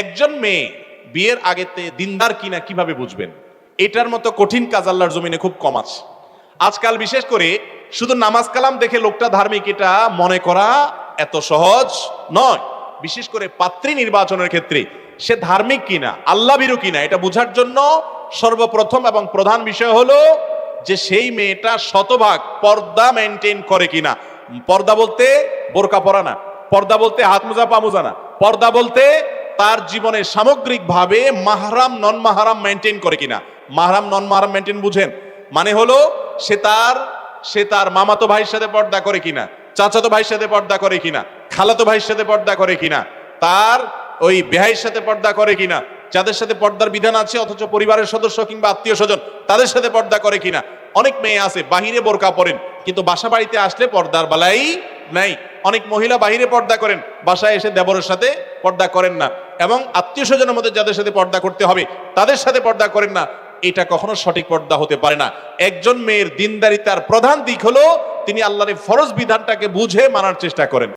একজন মেয়ে বিয়ের আগেতে দিনদার কিনা কিভাবে বুঝবেন? এটার মতো কঠিন কাজ আল্লাহর জমিনে খুব কম আছে। আজকাল বিশেষ করে শুধু নামাজ কালাম দেখে লোকটা ধার্মিক এটা মনে করা এত সহজ নয়। বিশেষ করে পাত্রী নির্বাচনের ক্ষেত্রে সে ধার্মিক কিনা, আল্লাহ ভীরু কিনা এটা বোঝার জন্য সর্বপ্রথম এবং প্রধান বিষয় হলো যে সেই মেয়েটা শতভাগ পর্দা মেনটেন করে কিনা। পর্দা বলতে বোরকা পরা না, পর্দা বলতে হাত মোজা পা মোজা না, পর্দা বলতে তার জীবনে সামগ্রিকভাবে মাহরাম নন মাহরাম মেনটেন করে কিনা। মাহরাম নন মাহরাম মেনটেন বুঝেন? মানে হলো সে তার মামাতো ভাইয়ের সাথে পর্দা করে কিনা, চাচাতো ভাইয়ের সাথে পর্দা করে কিনা, খালাতো ভাইয়ের সাথে পর্দা করে কিনা, তার ওই বেহাইয়ের সাথে পর্দা করে কিনা, যাদের সাথে পর্দার বিধান আছে অথচ পরিবারের সদস্য কিংবা আত্মীয় স্বজন তাদের সাথে পর্দা করে কিনা। অনেক মেয়ে আছে বাহিরে বোরকা পরেন কিন্তু বাসা বাড়িতে আসলে পর্দার বালাই নাই। অনেক মহিলা বাহিরে পর্দা করেন, বাসায় এসে দেবরের সাথে পর্দা করেন না, এবং আত্মীয় স্বজনের মধ্যে যাদের সাথে পর্দা করতে হবে তাদের সাথে পর্দা করেন না। এটা কখনো সঠিক পর্দা হতে পারে না। একজন মেয়ের দিনদারিতার প্রধান দিক হলো তিনি আল্লাহর ফরজ বিধানটাকে বুঝে মানার চেষ্টা করেন।